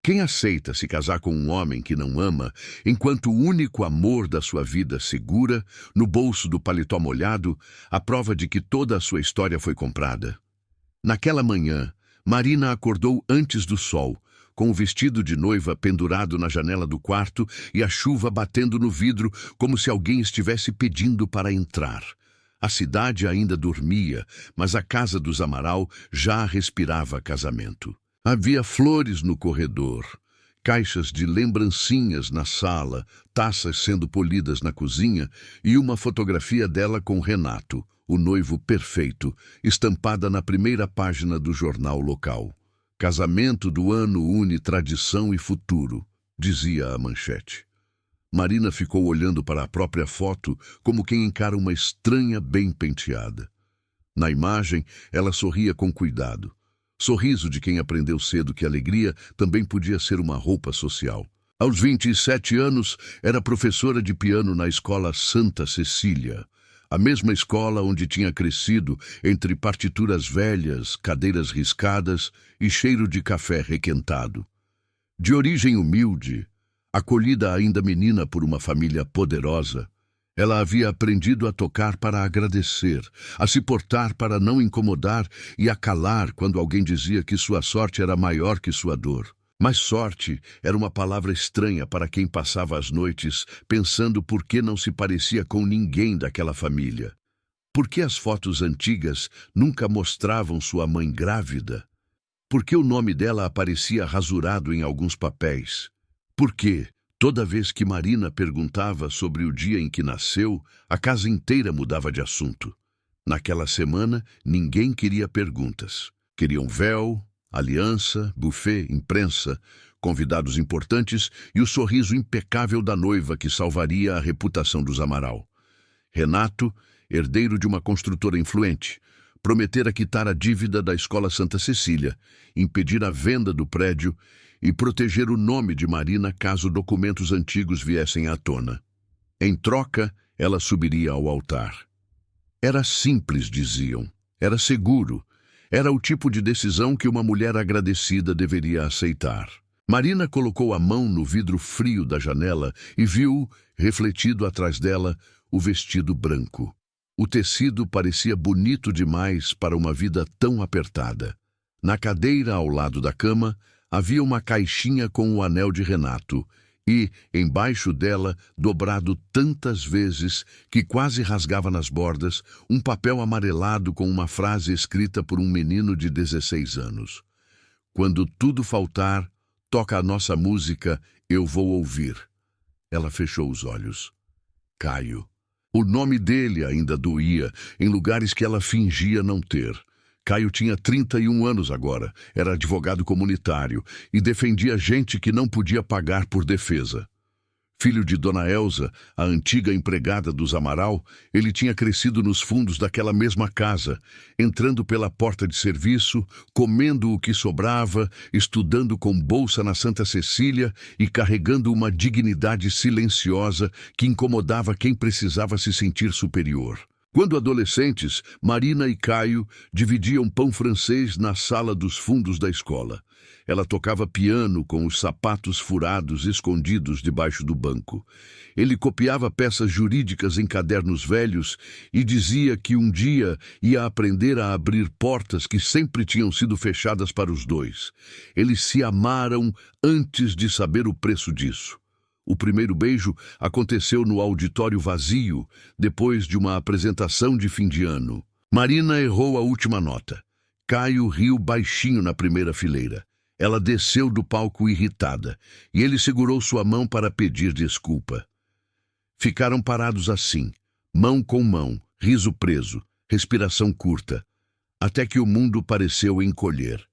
Quem aceita se casar com um homem que não ama, enquanto o único amor da sua vida segura, no bolso do paletó molhado, a prova de que toda a sua história foi comprada? Naquela manhã, Marina acordou antes do sol, com o vestido de noiva pendurado na janela do quarto e a chuva batendo no vidro como se alguém estivesse pedindo para entrar. A cidade ainda dormia, mas a casa dos Amaral já respirava casamento. Havia flores no corredor, caixas de lembrancinhas na sala, taças sendo polidas na cozinha e uma fotografia dela com Renato, o noivo perfeito, estampada na primeira página do jornal local. Casamento do ano une tradição e futuro, dizia a manchete. Marina ficou olhando para a própria foto como quem encara uma estranha bem penteada. Na imagem, ela sorria com cuidado. Sorriso de quem aprendeu cedo que alegria também podia ser uma roupa social. Aos 27 anos, era professora de piano na escola Santa Cecília, a mesma escola onde tinha crescido entre partituras velhas, cadeiras riscadas e cheiro de café requentado. De origem humilde, acolhida ainda menina por uma família poderosa, ela havia aprendido a tocar para agradecer, a se portar para não incomodar e a calar quando alguém dizia que sua sorte era maior que sua dor. Mas sorte era uma palavra estranha para quem passava as noites pensando por que não se parecia com ninguém daquela família. Por que as fotos antigas nunca mostravam sua mãe grávida? Por que o nome dela aparecia rasurado em alguns papéis? Por que, toda vez que Marina perguntava sobre o dia em que nasceu, a casa inteira mudava de assunto? Naquela semana, ninguém queria perguntas. Queriam véu, aliança, buffet, imprensa, convidados importantes e o sorriso impecável da noiva que salvaria a reputação dos Amaral. Renato, herdeiro de uma construtora influente, prometera quitar a dívida da Escola Santa Cecília, impedir a venda do prédio e proteger o nome de Marina caso documentos antigos viessem à tona. Em troca, ela subiria ao altar. Era simples, diziam. Era seguro. Era o tipo de decisão que uma mulher agradecida deveria aceitar. Marina colocou a mão no vidro frio da janela e viu, refletido atrás dela, o vestido branco. O tecido parecia bonito demais para uma vida tão apertada. Na cadeira ao lado da cama, havia uma caixinha com o anel de Renato e, embaixo dela, dobrado tantas vezes que quase rasgava nas bordas, um papel amarelado com uma frase escrita por um menino de 16 anos. Quando tudo faltar, toca a nossa música, eu vou ouvir. Ela fechou os olhos. Caio. O nome dele ainda doía, em lugares que ela fingia não ter. Caio tinha 31 anos agora, era advogado comunitário e defendia gente que não podia pagar por defesa. Filho de Dona Elza, a antiga empregada dos Amaral, ele tinha crescido nos fundos daquela mesma casa, entrando pela porta de serviço, comendo o que sobrava, estudando com bolsa na Santa Cecília e carregando uma dignidade silenciosa que incomodava quem precisava se sentir superior. Quando adolescentes, Marina e Caio dividiam pão francês na sala dos fundos da escola. Ela tocava piano com os sapatos furados escondidos debaixo do banco. Ele copiava peças jurídicas em cadernos velhos e dizia que um dia ia aprender a abrir portas que sempre tinham sido fechadas para os dois. Eles se amaram antes de saber o preço disso. O primeiro beijo aconteceu no auditório vazio, depois de uma apresentação de fim de ano. Marina errou a última nota. Caio riu baixinho na primeira fileira. Ela desceu do palco irritada, e ele segurou sua mão para pedir desculpa. Ficaram parados assim, mão com mão, riso preso, respiração curta, até que o mundo pareceu encolher.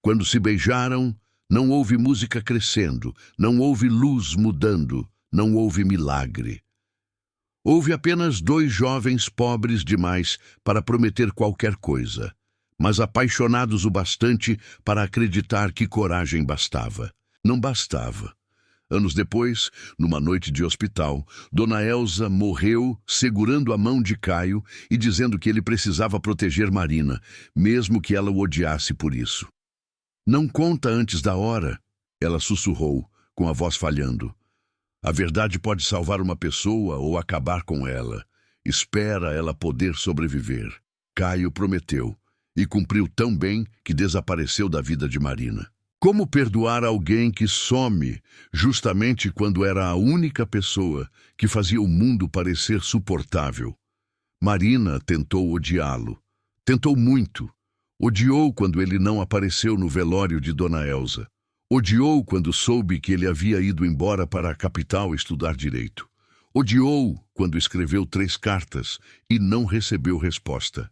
Quando se beijaram, não houve música crescendo, não houve luz mudando, não houve milagre. Houve apenas dois jovens pobres demais para prometer qualquer coisa, mas apaixonados o bastante para acreditar que coragem bastava. Não bastava. Anos depois, numa noite de hospital, Dona Elza morreu segurando a mão de Caio e dizendo que ele precisava proteger Marina, mesmo que ela o odiasse por isso. Não conta antes da hora, Ela sussurrou, com a voz falhando. A verdade pode salvar uma pessoa ou acabar com ela. Espera ela poder sobreviver. Caio prometeu, e cumpriu tão bem que desapareceu da vida de Marina. Como perdoar alguém que some justamente quando era a única pessoa que fazia o mundo parecer suportável? Marina tentou odiá-lo. Tentou muito. Odiou quando ele não apareceu no velório de Dona Elsa. Odiou quando soube que ele havia ido embora para a capital estudar direito. Odiou quando escreveu 3 cartas e não recebeu resposta.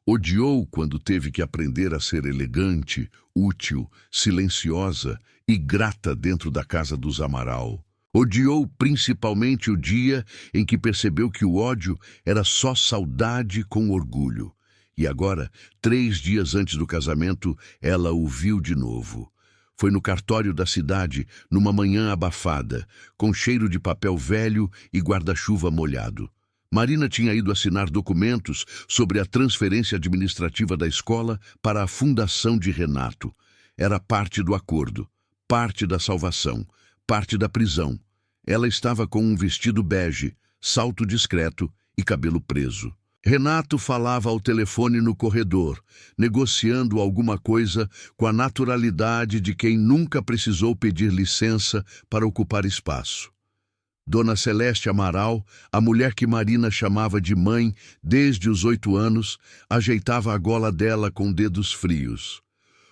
Odiou quando teve que aprender a ser elegante, útil, silenciosa e grata dentro da casa dos Amaral. Odiou principalmente o dia em que percebeu que o ódio era só saudade com orgulho. E agora, 3 dias antes do casamento, ela o viu de novo. Foi no cartório da cidade, numa manhã abafada, com cheiro de papel velho e guarda-chuva molhado. Marina tinha ido assinar documentos sobre a transferência administrativa da escola para a fundação de Renato. Era parte do acordo, parte da salvação, parte da prisão. Ela estava com um vestido bege, salto discreto e cabelo preso. Renato falava ao telefone no corredor, negociando alguma coisa com a naturalidade de quem nunca precisou pedir licença para ocupar espaço. Dona Celeste Amaral, a mulher que Marina chamava de mãe desde os 8 anos, ajeitava a gola dela com dedos frios.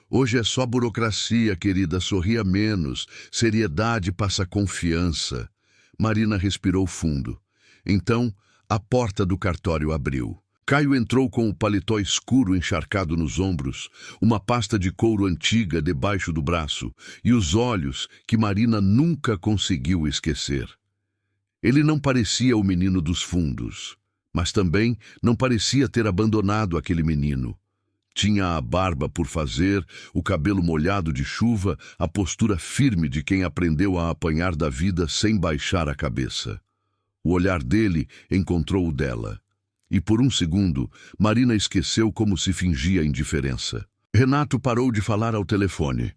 Hoje é só burocracia, querida, sorria menos, seriedade passa confiança. Marina respirou fundo. Então, a porta do cartório abriu. Caio entrou com o paletó escuro encharcado nos ombros, uma pasta de couro antiga debaixo do braço e os olhos que Marina nunca conseguiu esquecer. Ele não parecia o menino dos fundos, mas também não parecia ter abandonado aquele menino. Tinha a barba por fazer, o cabelo molhado de chuva, a postura firme de quem aprendeu a apanhar da vida sem baixar a cabeça. O olhar dele encontrou o dela. E por um segundo, Marina esqueceu como se fingia indiferença. Renato parou de falar ao telefone.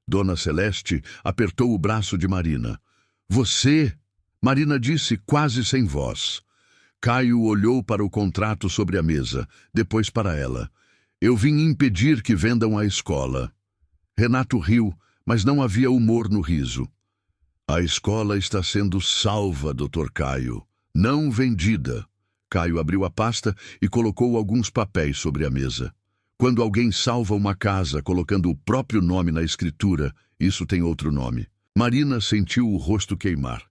Dona Celeste apertou o braço de Marina. Você? Marina disse quase sem voz. Caio olhou para o contrato sobre a mesa, depois para ela. Eu vim impedir que vendam a escola. Renato riu, mas não havia humor no riso. A escola está sendo salva, Dr. Caio. Não vendida. Caio abriu a pasta e colocou alguns papéis sobre a mesa. Quando alguém salva uma casa colocando o próprio nome na escritura, isso tem outro nome. Marina sentiu o rosto queimar.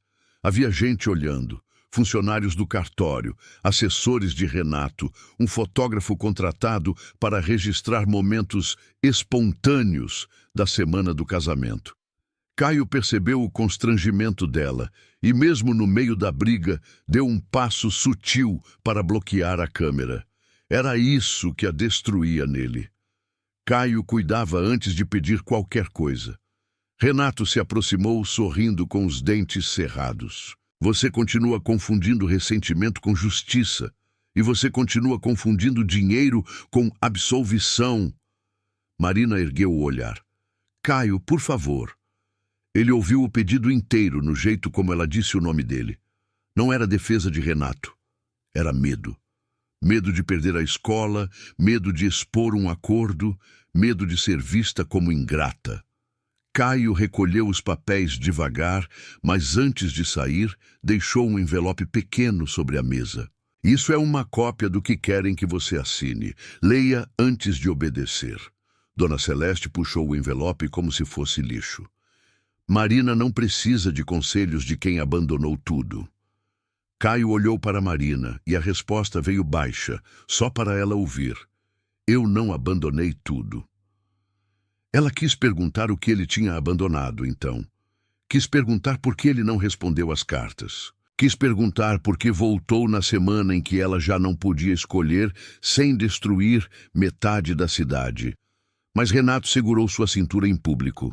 Havia gente olhando. Funcionários do cartório, assessores de Renato, um fotógrafo contratado para registrar momentos espontâneos da semana do casamento. Caio percebeu o constrangimento dela e, mesmo no meio da briga, deu um passo sutil para bloquear a câmera. Era isso que a destruía nele. Caio cuidava antes de pedir qualquer coisa. Renato se aproximou sorrindo com os dentes cerrados. Você continua confundindo ressentimento com justiça. E você continua confundindo dinheiro com absolvição. Marina ergueu o olhar. Caio, por favor. Ele ouviu o pedido inteiro no jeito como ela disse o nome dele. Não era defesa de Renato. Era medo. Medo de perder a escola, medo de expor um acordo, medo de ser vista como ingrata. Caio recolheu os papéis devagar, mas antes de sair, deixou um envelope pequeno sobre a mesa. Isso é uma cópia do que querem que você assine. Leia antes de obedecer. Dona Celeste puxou o envelope como se fosse lixo. Marina não precisa de conselhos de quem abandonou tudo. Caio olhou para Marina e a resposta veio baixa, só para ela ouvir. Eu não abandonei tudo. Ela quis perguntar o que ele tinha abandonado, então. Quis perguntar por que ele não respondeu às cartas. Quis perguntar por que voltou na semana em que ela já não podia escolher sem destruir metade da cidade. Mas Renato segurou sua cintura em público.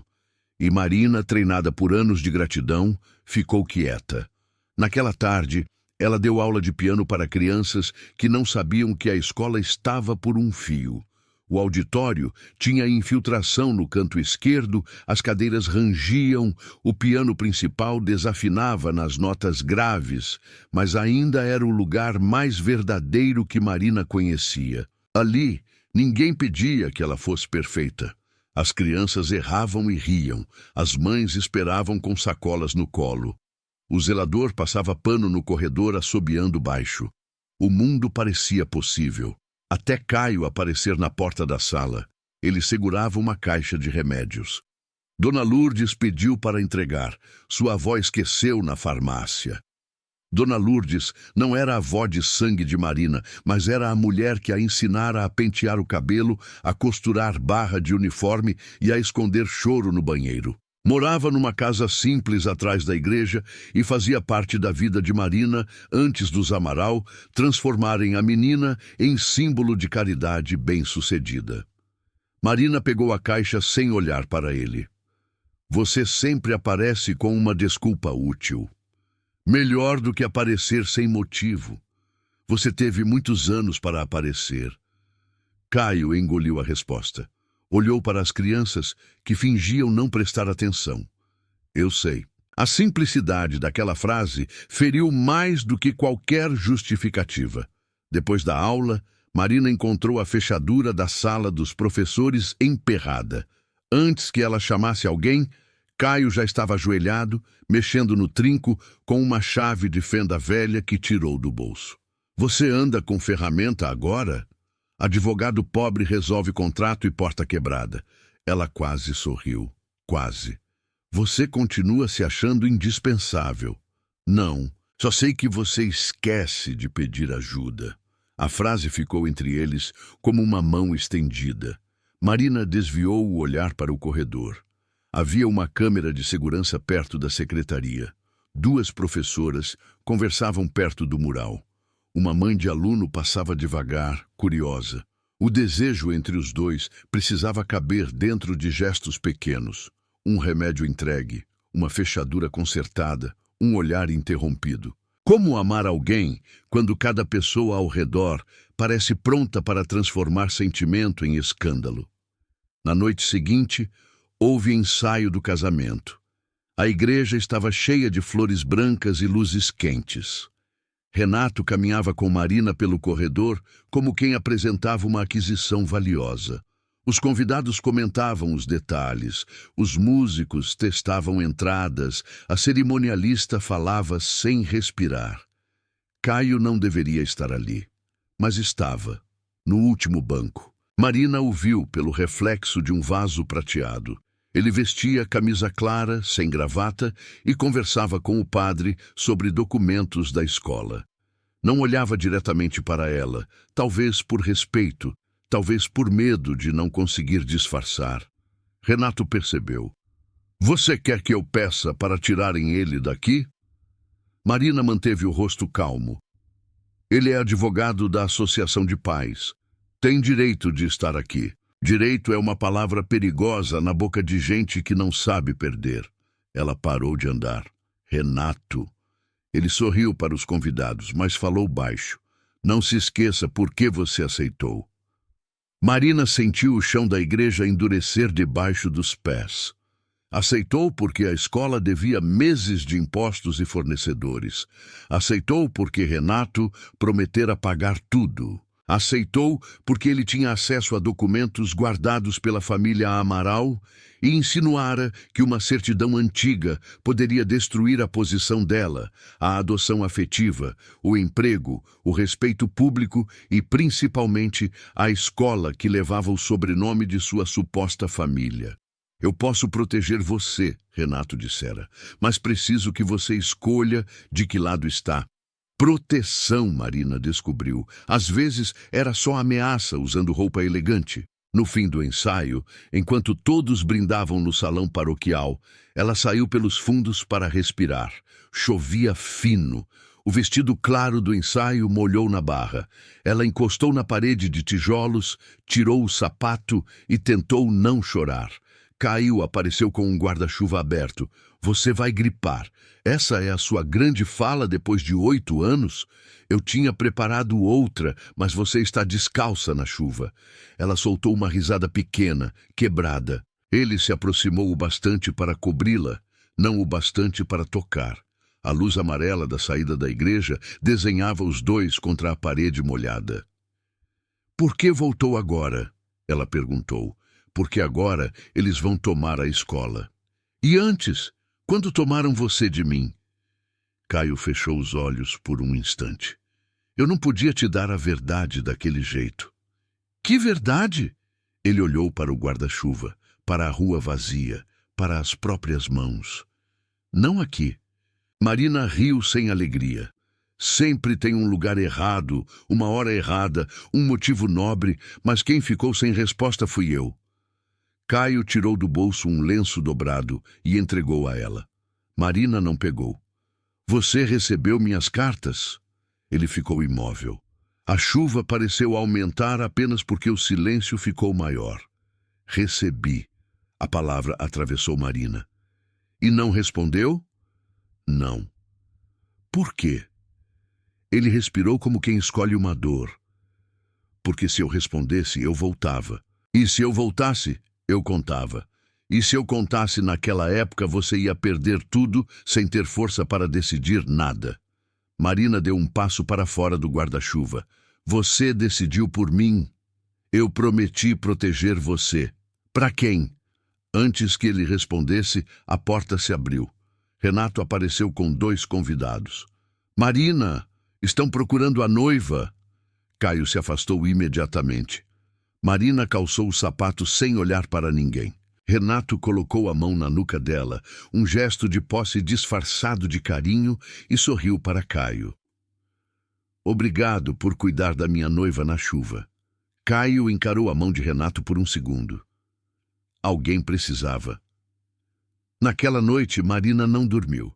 E Marina, treinada por anos de gratidão, ficou quieta. Naquela tarde, ela deu aula de piano para crianças que não sabiam que a escola estava por um fio. O auditório tinha infiltração no canto esquerdo, as cadeiras rangiam, o piano principal desafinava nas notas graves, mas ainda era o lugar mais verdadeiro que Marina conhecia. Ali, ninguém pedia que ela fosse perfeita. As crianças erravam e riam, as mães esperavam com sacolas no colo. O zelador passava pano no corredor assobiando baixo. O mundo parecia possível. Até Caio aparecer na porta da sala. Ele segurava uma caixa de remédios. Dona Lourdes pediu para entregar. Sua avó esqueceu na farmácia. Dona Lourdes não era a avó de sangue de Marina, mas era a mulher que a ensinara a pentear o cabelo, a costurar barra de uniforme e a esconder choro no banheiro. Morava numa casa simples atrás da igreja e fazia parte da vida de Marina antes dos Amaral transformarem a menina em símbolo de caridade bem-sucedida. Marina pegou a caixa sem olhar para ele. Você sempre aparece com uma desculpa útil. Melhor do que aparecer sem motivo. Você teve muitos anos para aparecer. Caio engoliu a resposta. Olhou para as crianças, que fingiam não prestar atenção. Eu sei. A simplicidade daquela frase feriu mais do que qualquer justificativa. Depois da aula, Marina encontrou a fechadura da sala dos professores emperrada. Antes que ela chamasse alguém, Caio já estava ajoelhado, mexendo no trinco com uma chave de fenda velha que tirou do bolso. Você anda com ferramenta agora? Advogado pobre resolve contrato e porta quebrada. Ela quase sorriu. Quase. Você continua se achando indispensável. Não, só sei que você esquece de pedir ajuda. A frase ficou entre eles como uma mão estendida. Marina desviou o olhar para o corredor. Havia uma câmera de segurança perto da secretaria. 2 professoras conversavam perto do mural. Uma mãe de aluno passava devagar, curiosa. O desejo entre os dois precisava caber dentro de gestos pequenos. Um remédio entregue, uma fechadura consertada, um olhar interrompido. Como amar alguém quando cada pessoa ao redor parece pronta para transformar sentimento em escândalo? Na noite seguinte, houve ensaio do casamento. A igreja estava cheia de flores brancas e luzes quentes. Renato caminhava com Marina pelo corredor como quem apresentava uma aquisição valiosa. Os convidados comentavam os detalhes, os músicos testavam entradas, a cerimonialista falava sem respirar. Caio não deveria estar ali, mas estava, no último banco. Marina o viu pelo reflexo de um vaso prateado. Ele vestia camisa clara, sem gravata, e conversava com o padre sobre documentos da escola. Não olhava diretamente para ela, talvez por respeito, talvez por medo de não conseguir disfarçar. Renato percebeu. Você quer que eu peça para tirarem ele daqui? Marina manteve o rosto calmo. Ele é advogado da Associação de Pais. Tem direito de estar aqui. Direito é uma palavra perigosa na boca de gente que não sabe perder. Ela parou de andar. Renato. Ele sorriu para os convidados, mas falou baixo. Não se esqueça por que você aceitou. Marina sentiu o chão da igreja endurecer debaixo dos pés. Aceitou porque a escola devia meses de impostos e fornecedores. Aceitou porque Renato prometera pagar tudo. Aceitou porque ele tinha acesso a documentos guardados pela família Amaral e insinuara que uma certidão antiga poderia destruir a posição dela, a adoção afetiva, o emprego, o respeito público e, principalmente, a escola que levava o sobrenome de sua suposta família. Eu posso proteger você, Renato dissera, mas preciso que você escolha de que lado está. Proteção, Marina descobriu. Às vezes era só ameaça usando roupa elegante. No fim do ensaio, enquanto todos brindavam no salão paroquial, ela saiu pelos fundos para respirar. Chovia fino. O vestido claro do ensaio molhou na barra. Ela encostou na parede de tijolos, tirou o sapato e tentou não chorar. Caio apareceu com um guarda-chuva aberto. Você vai gripar. Essa é a sua grande fala depois de 8 anos? Eu tinha preparado outra, mas você está descalça na chuva. Ela soltou uma risada pequena, quebrada. Ele se aproximou o bastante para cobri-la, não o bastante para tocar. A luz amarela da saída da igreja desenhava os dois contra a parede molhada. Por que voltou agora? Ela perguntou. Porque agora eles vão tomar a escola. E antes, quando tomaram você de mim? Caio fechou os olhos por um instante. Eu não podia te dar a verdade daquele jeito. Que verdade? Ele olhou para o guarda-chuva, para a rua vazia, para as próprias mãos. Não aqui. Marina riu sem alegria. Sempre tem um lugar errado, uma hora errada, um motivo nobre, mas quem ficou sem resposta fui eu. Caio tirou do bolso um lenço dobrado e entregou a ela. Marina não pegou. Você recebeu minhas cartas? Ele ficou imóvel. A chuva pareceu aumentar apenas porque o silêncio ficou maior. Recebi. A palavra atravessou Marina. E não respondeu? Não. Por quê? Ele respirou como quem escolhe uma dor. Porque se eu respondesse, eu voltava. E se eu voltasse, eu contava. E se eu contasse naquela época, você ia perder tudo sem ter força para decidir nada. Marina deu um passo para fora do guarda-chuva. Você decidiu por mim. Eu prometi proteger você. Para quem? Antes que ele respondesse, a porta se abriu. Renato apareceu com 2 convidados. Marina, estão procurando a noiva. Caio se afastou imediatamente. Marina calçou o sapato sem olhar para ninguém. Renato colocou a mão na nuca dela, um gesto de posse disfarçado de carinho, e sorriu para Caio. Obrigado por cuidar da minha noiva na chuva. Caio encarou a mão de Renato por um segundo. Alguém precisava. Naquela noite, Marina não dormiu.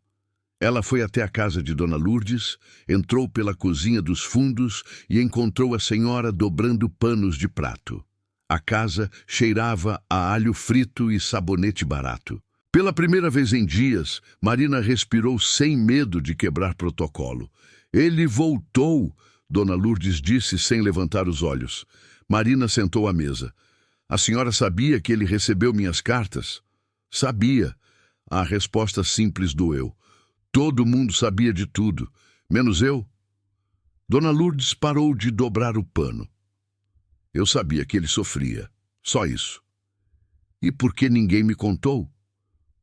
Ela foi até a casa de Dona Lourdes, entrou pela cozinha dos fundos e encontrou a senhora dobrando panos de prato. A casa cheirava a alho frito e sabonete barato. Pela primeira vez em dias, Marina respirou sem medo de quebrar protocolo. Ele voltou, Dona Lourdes disse sem levantar os olhos. Marina sentou à mesa. A senhora sabia que ele recebeu minhas cartas? Sabia. A resposta simples doeu. Todo mundo sabia de tudo, menos eu. Dona Lourdes parou de dobrar o pano. Eu sabia que ele sofria, só isso. E por que ninguém me contou?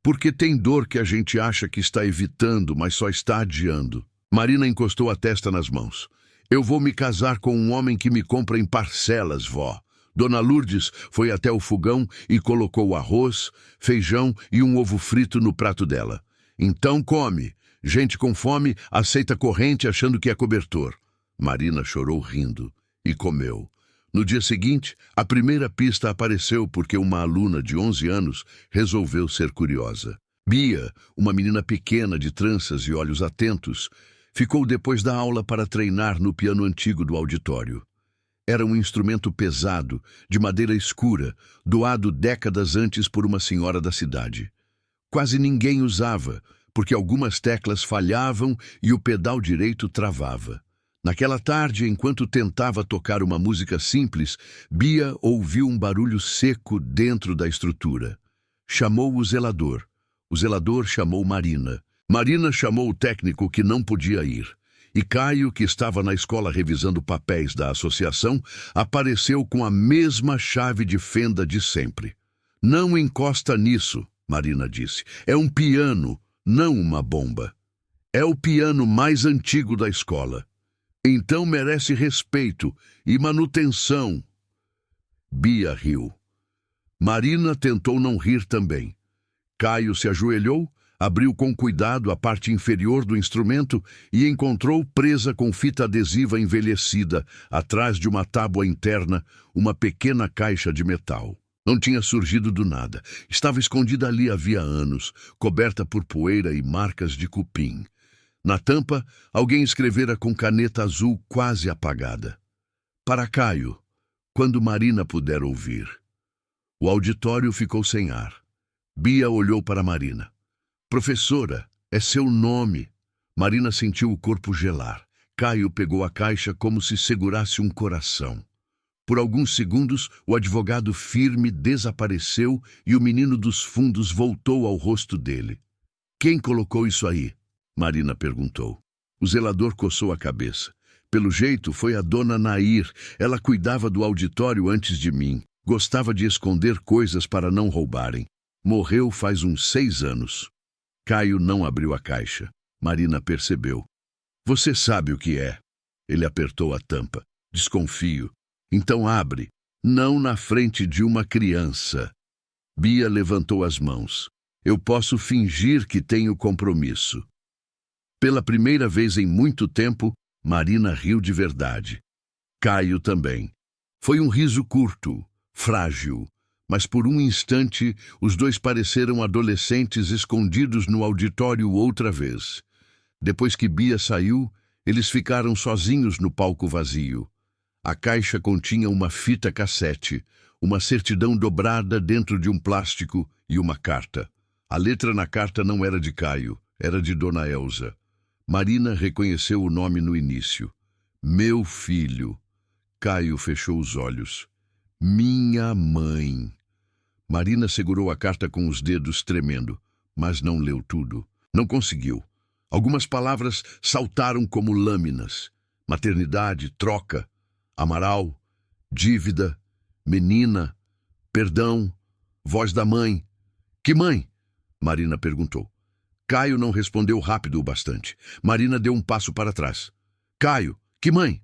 Porque tem dor que a gente acha que está evitando, mas só está adiando. Marina encostou a testa nas mãos. Eu vou me casar com um homem que me compra em parcelas, vó. Dona Lourdes foi até o fogão e colocou arroz, feijão e um ovo frito no prato dela. Então come. Gente com fome aceita corrente achando que é cobertor. Marina chorou rindo e comeu. No dia seguinte, a primeira pista apareceu porque uma aluna de 11 anos resolveu ser curiosa. Bia, uma menina pequena de tranças e olhos atentos, ficou depois da aula para treinar no piano antigo do auditório. Era um instrumento pesado, de madeira escura, doado décadas antes por uma senhora da cidade. Quase ninguém usava, porque algumas teclas falhavam e o pedal direito travava. Naquela tarde, enquanto tentava tocar uma música simples, Bia ouviu um barulho seco dentro da estrutura. Chamou o zelador. O zelador chamou Marina. Marina chamou o técnico que não podia ir. E Caio, que estava na escola revisando papéis da associação, apareceu com a mesma chave de fenda de sempre. Não encosta nisso, Marina disse. É um piano, não uma bomba. É o piano mais antigo da escola. Então merece respeito e manutenção. Bia riu. Marina tentou não rir também. Caio se ajoelhou, abriu com cuidado a parte inferior do instrumento e encontrou presa com fita adesiva envelhecida, atrás de uma tábua interna, uma pequena caixa de metal. Não tinha surgido do nada. Estava escondida ali havia anos, coberta por poeira e marcas de cupim. Na tampa, alguém escrevera com caneta azul quase apagada. Para Caio, quando Marina puder ouvir. O auditório ficou sem ar. Bia olhou para Marina. Professora, é seu nome. Marina sentiu o corpo gelar. Caio pegou a caixa como se segurasse um coração. Por alguns segundos, o advogado firme desapareceu e o menino dos fundos voltou ao rosto dele. Quem colocou isso aí? Marina perguntou. O zelador coçou a cabeça. Pelo jeito, foi a dona Nair. Ela cuidava do auditório antes de mim. Gostava de esconder coisas para não roubarem. Morreu faz uns 6 anos. Caio não abriu a caixa. Marina percebeu. Você sabe o que é. Ele apertou a tampa. Desconfio. Então abre. Não na frente de uma criança. Bia levantou as mãos. Eu posso fingir que tenho compromisso. Pela primeira vez em muito tempo, Marina riu de verdade. Caio também. Foi um riso curto, frágil, mas por um instante os dois pareceram adolescentes escondidos no auditório outra vez. Depois que Bia saiu, eles ficaram sozinhos no palco vazio. A caixa continha uma fita cassete, uma certidão dobrada dentro de um plástico e uma carta. A letra na carta não era de Caio, era de Dona Elza. Marina reconheceu o nome no início. Meu filho. Caio fechou os olhos. Minha mãe. Marina segurou a carta com os dedos tremendo, mas não leu tudo. Não conseguiu. Algumas palavras saltaram como lâminas. Maternidade, troca, Amaral, dívida, menina, perdão, voz da mãe. Que mãe? Marina perguntou. Caio não respondeu rápido o bastante. Marina deu um passo para trás. Caio, que mãe?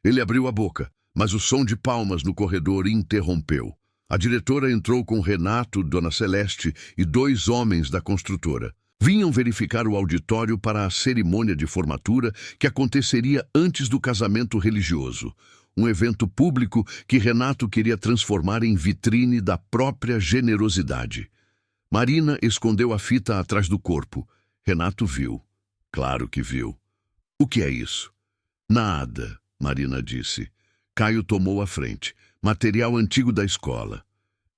Ele abriu a boca, mas o som de palmas no corredor interrompeu. A diretora entrou com Renato, Dona Celeste e 2 homens da construtora. Vinham verificar o auditório para a cerimônia de formatura que aconteceria antes do casamento religioso. Um evento público que Renato queria transformar em vitrine da própria generosidade. Marina escondeu a fita atrás do corpo. Renato viu. Claro que viu. O que é isso? Nada, Marina disse. Caio tomou a frente. Material antigo da escola.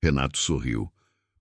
Renato sorriu.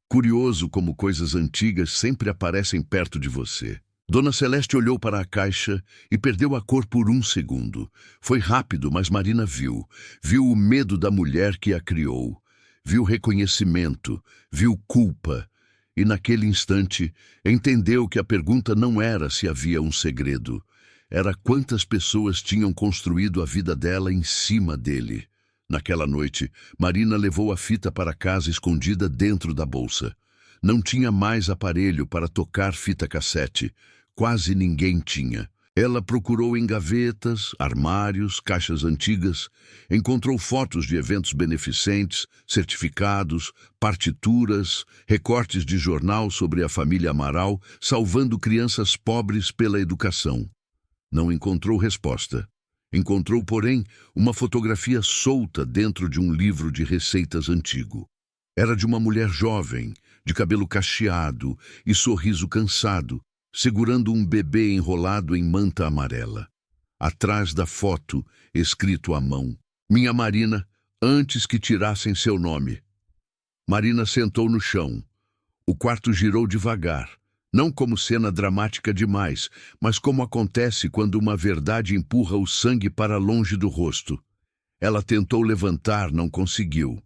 Curioso como coisas antigas sempre aparecem perto de você. Dona Celeste olhou para a caixa e perdeu a cor por um segundo. Foi rápido, mas Marina viu. Viu o medo da mulher que a criou. Viu reconhecimento. Viu culpa. E naquele instante, entendeu que a pergunta não era se havia um segredo. Era quantas pessoas tinham construído a vida dela em cima dele. Naquela noite, Marina levou a fita para casa escondida dentro da bolsa. Não tinha mais aparelho para tocar fita cassete. Quase ninguém tinha. Ela procurou em gavetas, armários, caixas antigas. Encontrou fotos de eventos beneficentes, certificados, partituras, recortes de jornal sobre a família Amaral, salvando crianças pobres pela educação. Não encontrou resposta. Encontrou, porém, uma fotografia solta dentro de um livro de receitas antigo. Era de uma mulher jovem, de cabelo cacheado e sorriso cansado, segurando um bebê enrolado em manta amarela. Atrás da foto, escrito à mão, Minha Marina, antes que tirassem seu nome. Marina sentou no chão. O quarto girou devagar, não como cena dramática demais, mas como acontece quando uma verdade empurra o sangue para longe do rosto. Ela tentou levantar, não conseguiu.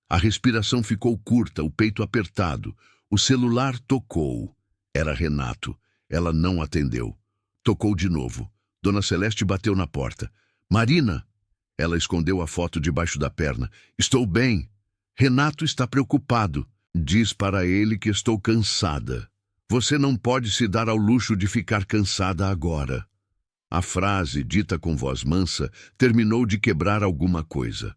A respiração ficou curta, o peito apertado. O celular tocou. Era Renato. Ela não atendeu. Tocou de novo. Dona Celeste bateu na porta. Marina! Ela escondeu a foto debaixo da perna. Estou bem. Renato está preocupado. Diz para ele que estou cansada. Você não pode se dar ao luxo de ficar cansada agora. A frase, dita com voz mansa, terminou de quebrar alguma coisa.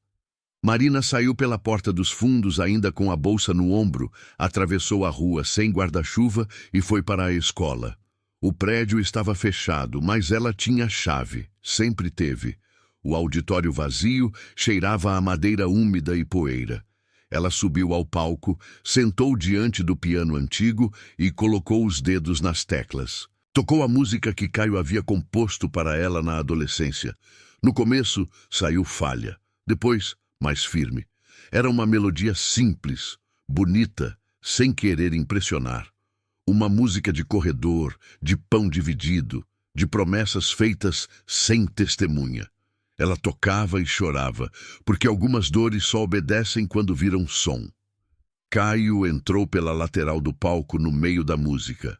Marina saiu pela porta dos fundos ainda com a bolsa no ombro, atravessou a rua sem guarda-chuva e foi para a escola. O prédio estava fechado, mas ela tinha chave, sempre teve. O auditório vazio cheirava a madeira úmida e poeira. Ela subiu ao palco, sentou diante do piano antigo e colocou os dedos nas teclas. Tocou a música que Caio havia composto para ela na adolescência. No começo, saiu falha. Depois, mais firme. Era uma melodia simples, bonita, sem querer impressionar. Uma música de corredor, de pão dividido, de promessas feitas sem testemunha. Ela tocava e chorava, porque algumas dores só obedecem quando viram som. Caio entrou pela lateral do palco no meio da música.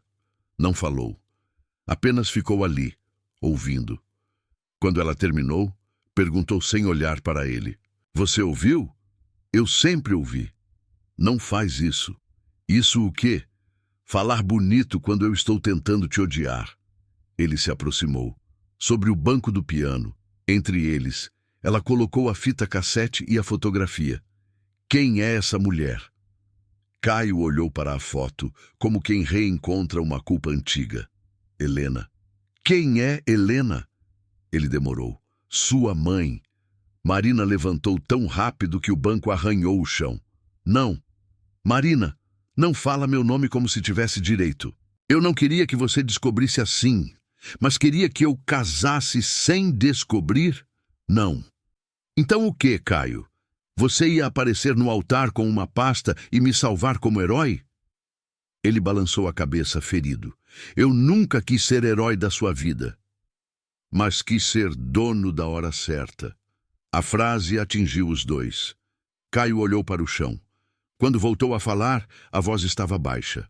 Não falou. Apenas ficou ali, ouvindo. Quando ela terminou, perguntou sem olhar para ele. Você ouviu? Eu sempre ouvi. Não faz isso. Isso o quê? Falar bonito quando eu estou tentando te odiar. Ele se aproximou. Sobre o banco do piano, entre eles, ela colocou a fita cassete e a fotografia. Quem é essa mulher? Caio olhou para a foto, como quem reencontra uma culpa antiga. Helena. Quem é Helena? Ele demorou. Sua mãe. Marina levantou tão rápido que o banco arranhou o chão. Não. Marina, não fala meu nome como se tivesse direito. Eu não queria que você descobrisse assim, mas queria que eu casasse sem descobrir? Não. Então o que, Caio? Você ia aparecer no altar com uma pasta e me salvar como herói? Ele balançou a cabeça, ferido. Eu nunca quis ser herói da sua vida, mas quis ser dono da hora certa. A frase atingiu os dois. Caio olhou para o chão. Quando voltou a falar, a voz estava baixa.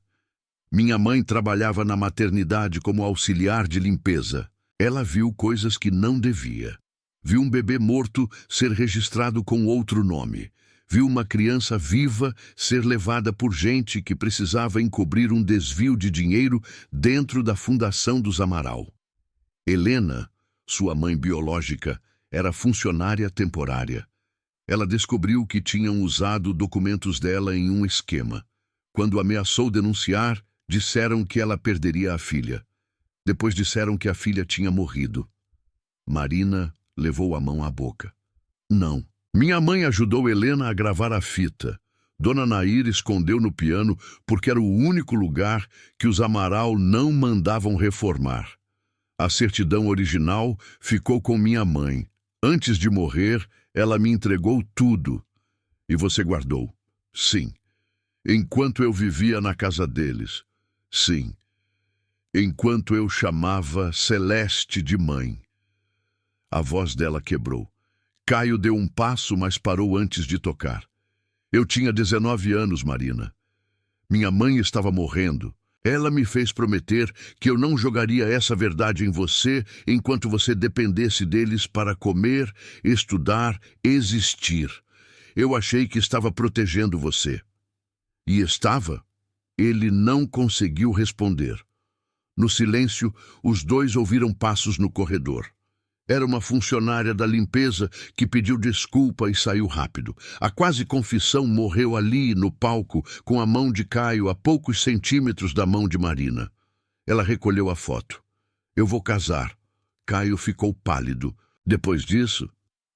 Minha mãe trabalhava na maternidade como auxiliar de limpeza. Ela viu coisas que não devia. Viu um bebê morto ser registrado com outro nome. Viu uma criança viva ser levada por gente que precisava encobrir um desvio de dinheiro dentro da fundação dos Amaral. Helena, sua mãe biológica, era funcionária temporária. Ela descobriu que tinham usado documentos dela em um esquema. Quando ameaçou denunciar, disseram que ela perderia a filha. Depois disseram que a filha tinha morrido. Marina levou a mão à boca. Não. Minha mãe ajudou Helena a gravar a fita. Dona Nair escondeu no piano porque era o único lugar que os Amaral não mandavam reformar. A certidão original ficou com minha mãe. Antes de morrer, ela me entregou tudo. E você guardou? Sim. Enquanto eu vivia na casa deles? Sim. Enquanto eu chamava Celeste de mãe. A voz dela quebrou. Caio deu um passo, mas parou antes de tocar. Eu tinha 19 anos, Marina. Minha mãe estava morrendo. Ela me fez prometer que eu não jogaria essa verdade em você enquanto você dependesse deles para comer, estudar, existir. Eu achei que estava protegendo você. E estava? Ele não conseguiu responder. No silêncio, os dois ouviram passos no corredor. Era uma funcionária da limpeza que pediu desculpa e saiu rápido. A quase confissão morreu ali, no palco, com a mão de Caio a poucos centímetros da mão de Marina. Ela recolheu a foto. Eu vou casar. Caio ficou pálido. Depois disso?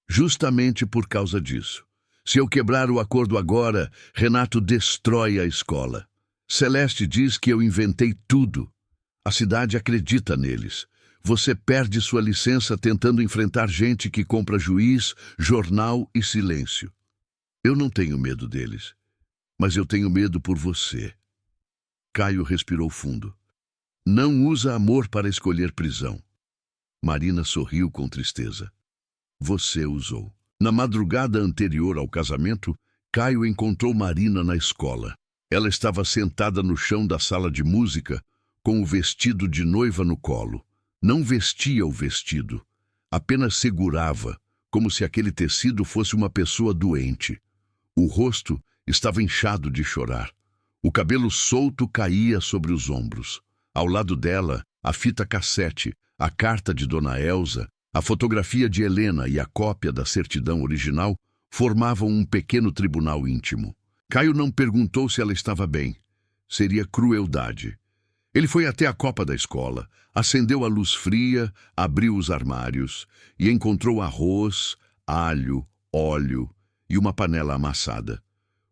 Justamente por causa disso. Se eu quebrar o acordo agora, Renato destrói a escola. Celeste diz que eu inventei tudo. A cidade acredita neles. Você perde sua licença tentando enfrentar gente que compra juiz, jornal e silêncio. Eu não tenho medo deles, mas eu tenho medo por você. Caio respirou fundo. Não usa amor para escolher prisão. Marina sorriu com tristeza. Você usou. Na madrugada anterior ao casamento, Caio encontrou Marina na escola. Ela estava sentada no chão da sala de música, com o vestido de noiva no colo. Não vestia o vestido, apenas segurava, como se aquele tecido fosse uma pessoa doente. O rosto estava inchado de chorar. O cabelo solto caía sobre os ombros. Ao lado dela, a fita cassete, a carta de Dona Elza, a fotografia de Helena e a cópia da certidão original formavam um pequeno tribunal íntimo. Caio não perguntou se ela estava bem. Seria crueldade. Ele foi até a copa da escola, acendeu a luz fria, abriu os armários e encontrou arroz, alho, óleo e uma panela amassada.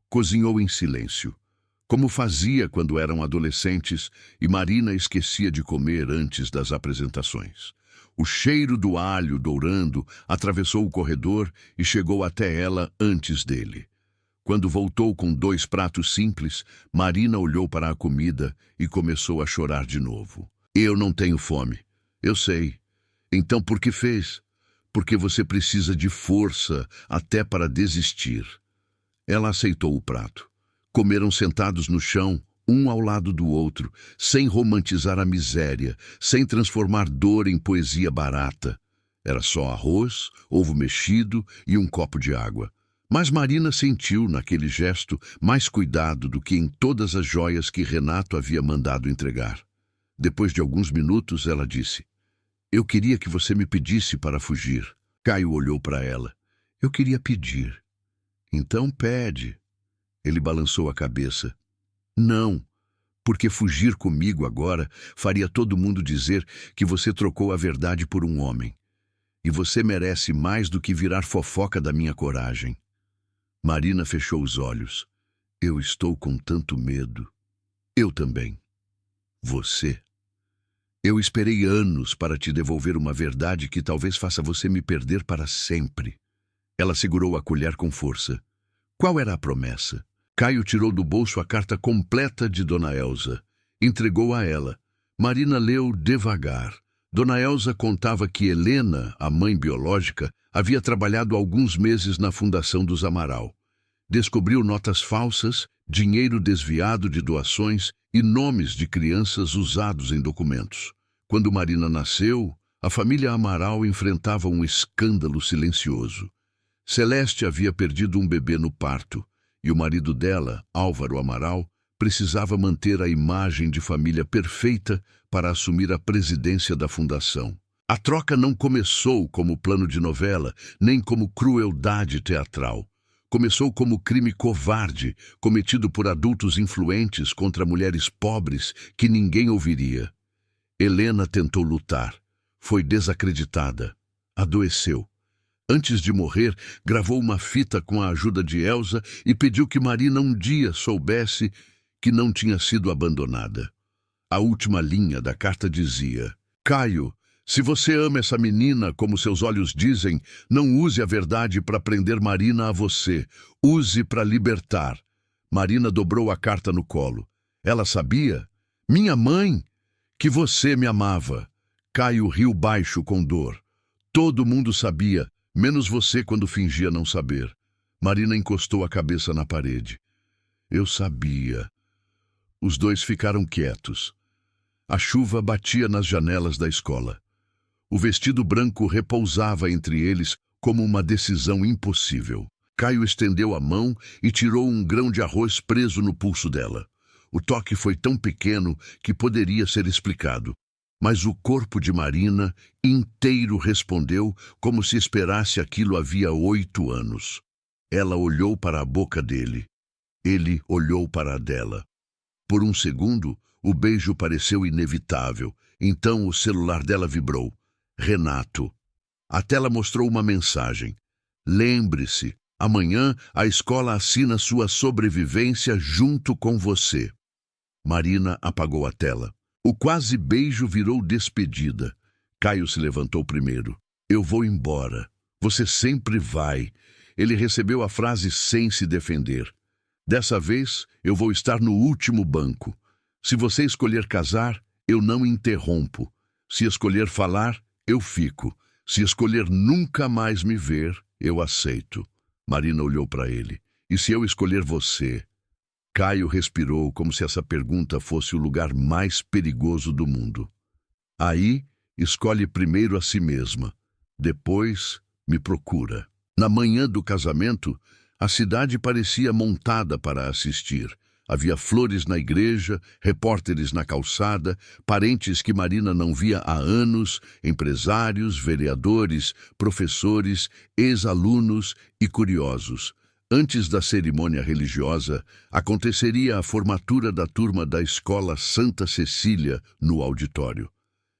Cozinhou em silêncio, como fazia quando eram adolescentes e Marina esquecia de comer antes das apresentações. O cheiro do alho dourando atravessou o corredor e chegou até ela antes dele. Quando voltou com 2 pratos simples, Marina olhou para a comida e começou a chorar de novo. Eu não tenho fome. Eu sei. Então por que fez? Porque você precisa de força até para desistir. Ela aceitou o prato. Comeram sentados no chão, um ao lado do outro, sem romantizar a miséria, sem transformar dor em poesia barata. Era só arroz, ovo mexido e um copo de água. Mas Marina sentiu naquele gesto mais cuidado do que em todas as joias que Renato havia mandado entregar. Depois de alguns minutos, ela disse: Eu queria que você me pedisse para fugir. Caio olhou para ela. Eu queria pedir. Então pede. Ele balançou a cabeça. Não, porque fugir comigo agora faria todo mundo dizer que você trocou a verdade por um homem. E você merece mais do que virar fofoca da minha coragem. Marina fechou os olhos. Eu estou com tanto medo. Eu também. Você. Eu esperei anos para te devolver uma verdade que talvez faça você me perder para sempre. Ela segurou a colher com força. Qual era a promessa? Caio tirou do bolso a carta completa de Dona Elza. Entregou a ela. Marina leu devagar. Dona Elza contava que Helena, a mãe biológica, havia trabalhado alguns meses na Fundação dos Amaral. Descobriu notas falsas, dinheiro desviado de doações e nomes de crianças usados em documentos. Quando Marina nasceu, a família Amaral enfrentava um escândalo silencioso. Celeste havia perdido um bebê no parto, e o marido dela, Álvaro Amaral, precisava manter a imagem de família perfeita para assumir a presidência da fundação. A troca não começou como plano de novela, nem como crueldade teatral. Começou como crime covarde, cometido por adultos influentes contra mulheres pobres que ninguém ouviria. Helena tentou lutar. Foi desacreditada. Adoeceu. Antes de morrer, gravou uma fita com a ajuda de Elza e pediu que Marina um dia soubesse que não tinha sido abandonada. A última linha da carta dizia: Caio, se você ama essa menina como seus olhos dizem, não use a verdade para prender Marina a você. Use para libertar. Marina dobrou a carta no colo. Ela sabia? Minha mãe! Que você me amava. Caio riu baixo com dor. Todo mundo sabia, menos você quando fingia não saber. Marina encostou a cabeça na parede. Eu sabia. Os dois ficaram quietos. A chuva batia nas janelas da escola. O vestido branco repousava entre eles como uma decisão impossível. Caio estendeu a mão e tirou um grão de arroz preso no pulso dela. O toque foi tão pequeno que poderia ser explicado. Mas o corpo de Marina inteiro respondeu como se esperasse aquilo havia 8 anos. Ela olhou para a boca dele. Ele olhou para a dela. Por um segundo, o beijo pareceu inevitável. Então o celular dela vibrou. Renato. A tela mostrou uma mensagem. Lembre-se, amanhã a escola assina sua sobrevivência junto com você. Marina apagou a tela. O quase beijo virou despedida. Caio se levantou primeiro. Eu vou embora. Você sempre vai. Ele recebeu a frase sem se defender. Dessa vez, eu vou estar no último banco. Se você escolher casar, eu não interrompo. Se escolher falar, eu fico. Se escolher nunca mais me ver, eu aceito. Marina olhou para ele. E se eu escolher você? Caio respirou como se essa pergunta fosse o lugar mais perigoso do mundo. Aí, escolhe primeiro a si mesma. Depois, me procura. Na manhã do casamento, a cidade parecia montada para assistir. Havia flores na igreja, repórteres na calçada, parentes que Marina não via há anos, empresários, vereadores, professores, ex-alunos e curiosos. Antes da cerimônia religiosa, aconteceria a formatura da turma da escola Santa Cecília no auditório.